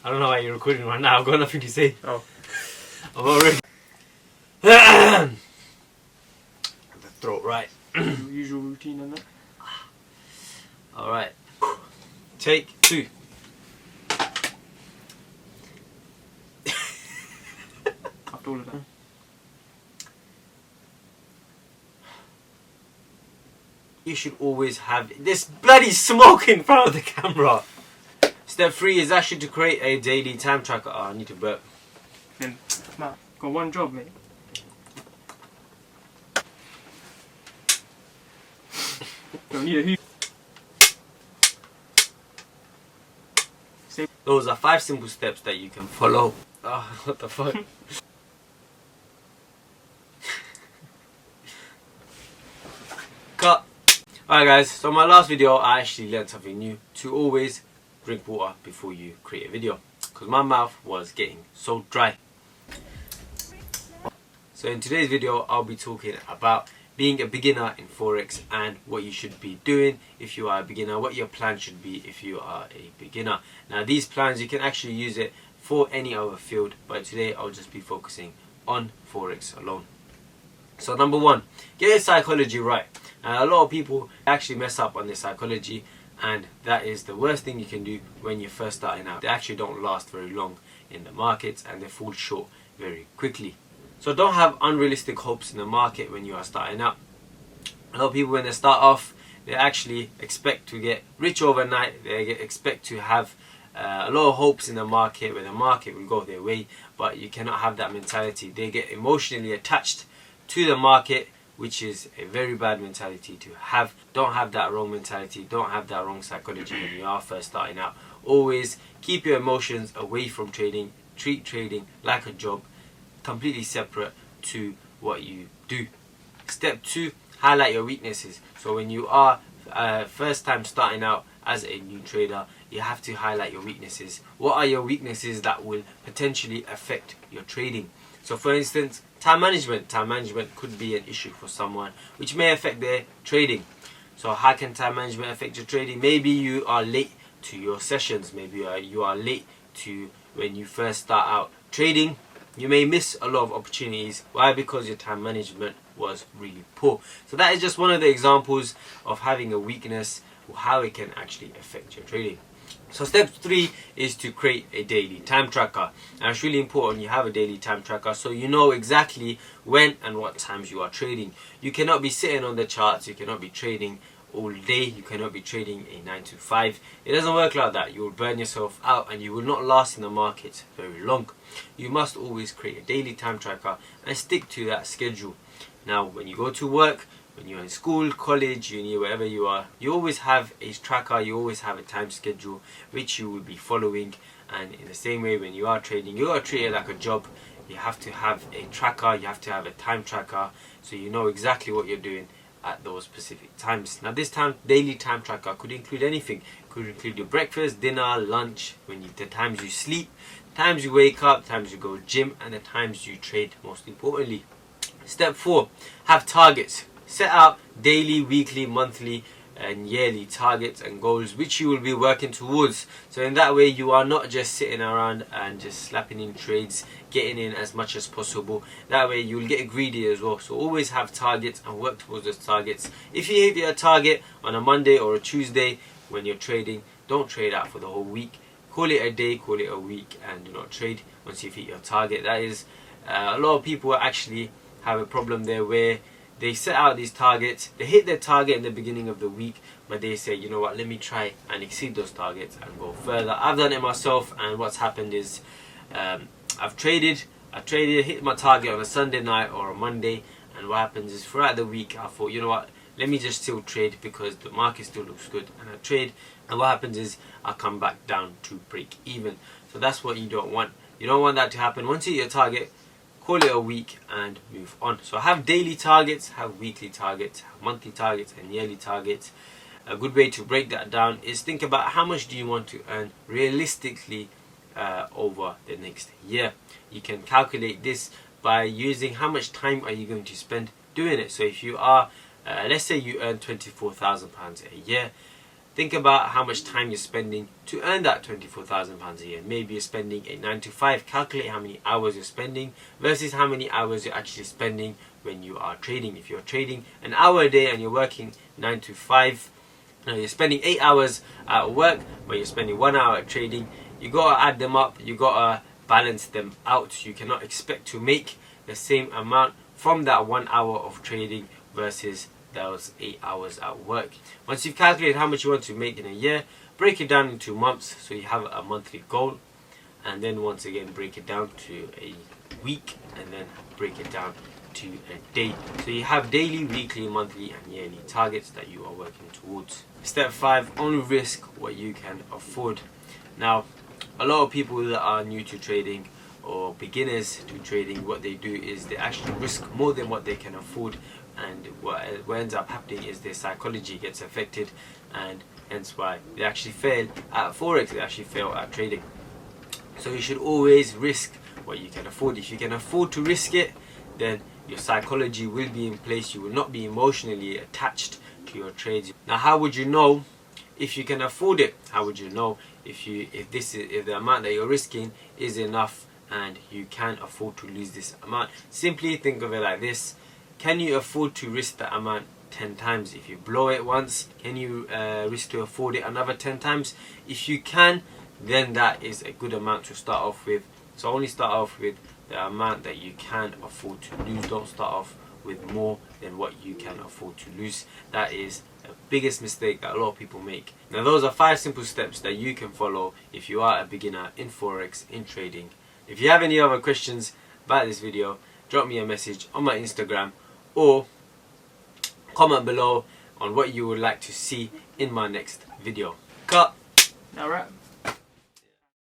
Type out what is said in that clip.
I don't know why you're recording right now. I've got nothing to say. Oh. I'm already. The throat, right. Usual routine and that. Alright. Take 2. After all of that. You should always have this bloody smoke in front of the camera. Step 3 is actually to create a daily time tracker. Oh, I need to burp. Then, man, got one job, mate. Don't need a hoop. Those are 5 simple steps that you can follow. Oh, what the fuck? Cut. Alright guys, so in my last video I actually learned something new. To always drink water before you create a video. Because my mouth was getting so dry. So in today's video I'll be talking about being a beginner in Forex and what you should be doing if you are a beginner, what your plan should be if you are a beginner. Now these plans you can actually use it for any other field, but today I'll just be focusing on Forex alone. So number 1, get your psychology right. A lot of people actually mess up on their psychology, and that is the worst thing you can do when you're first starting out. They actually don't last very long in the markets and they fall short very quickly. So don't have unrealistic hopes in the market when you are starting out. A lot of people when they start off, they actually expect to get rich overnight. They expect to have a lot of hopes in the market where the market will go their way, but you cannot have that mentality. They get emotionally attached to the market, which is a very bad mentality to have. Don't have that wrong mentality. Don't have that wrong psychology when you are first starting out. Always keep your emotions away from trading. Treat trading like a job, completely separate to what you do. Step 2, highlight your weaknesses. So when you are first time starting out as a new trader, you have to highlight your weaknesses. What are your weaknesses that will potentially affect your trading? So for instance, time management. Time management could be an issue for someone which may affect their trading. So how can time management affect your trading? Maybe you are late to your sessions. Maybe you are late to when you first start out trading. You may miss a lot of opportunities. Why? Because your time management was really poor. So that is just one of the examples of having a weakness, or how it can actually affect your trading. So step 3 is to create a daily time tracker. Now it's really important you have a daily time tracker so you know exactly when and what times you are trading. You cannot be sitting on the charts, you cannot be trading all day, you cannot be trading a 9 to 5. It doesn't work like that. You will burn yourself out and you will not last in the market very long. You must always create a daily time tracker and stick to that schedule. Now when you go to work, when you're in school, college, uni, wherever you are, you always have a tracker, you always have a time schedule which you will be following. And in the same way when you are trading, you got to treat it like a job. You have to have a tracker, you have to have a time tracker so you know exactly what you're doing at those specific times. Now this daily time tracker could include anything. It could include your breakfast, dinner, lunch, the times you sleep, times you wake up, times you go gym, and the times you trade most importantly. Step 4, have targets. Set out daily, weekly, monthly and yearly targets and goals which you will be working towards. So in that way you are not just sitting around and just slapping in trades, getting in as much as possible. That way you will get greedy as well. So always have targets and work towards those targets. If you hit your target on a Monday or a Tuesday when you're trading, don't trade out for the whole week. Call it a day, call it a week, and do not trade once you've hit your target. That is a lot of people actually have a problem there where they set out these targets, they hit their target in the beginning of the week, but they say, you know what, let me try and exceed those targets and go further. I've done it myself, and what's happened is I've traded, hit my target on a Sunday night or a Monday, and what happens is throughout the week I thought, you know what, let me just still trade because the market still looks good, and I trade, and what happens is I come back down to break even. So that's what you don't want. You don't want that to happen. Once you hit your target, call it a week and move on. So have daily targets, have weekly targets, have monthly targets and yearly targets. A good way to break that down is think about how much do you want to earn realistically over the next year. You can calculate this by using how much time are you going to spend doing it. So if you are, let's say you earn £24,000 a year, think about how much time you're spending to earn that £24,000 a year. Maybe you're spending a 9 to 5. Calculate how many hours you're spending versus how many hours you're actually spending when you are trading. If you're trading an hour a day and you're working 9 to 5, you're spending 8 hours at work, but you're spending 1 hour at trading. You gotta add them up. You gotta balance them out. You cannot expect to make the same amount from that 1 hour of trading versus those 8 hours at work. Once you've calculated how much you want to make in a year, break it down into months so you have a monthly goal, and then once again break it down to a week, and then break it down to a day. So you have daily, weekly, monthly and yearly targets that you are working towards. Step 5, only risk what you can afford. Now, a lot of people that are new to trading or beginners to trading, what they do is they actually risk more than what they can afford, and what ends up happening is their psychology gets affected, and hence why they actually fail at Forex, they actually fail at trading. So you should always risk what you can afford. If you can afford to risk it, then your psychology will be in place. You will not be emotionally attached to your trades. Now, how would you know if you can afford it? How would you know if the amount that you're risking is enough and you can afford to lose this amount? Simply think of it like this: can you afford to risk that amount 10 times? If you blow it once, can you risk to afford it another 10 times? If you can, then that is a good amount to start off with. So only start off with the amount that you can afford to lose. Don't start off with more than what you can afford to lose. That is the biggest mistake that a lot of people make. Now, those are 5 simple steps that you can follow if you are a beginner in Forex, in trading. If you have any other questions about this video, drop me a message on my Instagram or comment below on what you would like to see in my next video. Cut! Alright.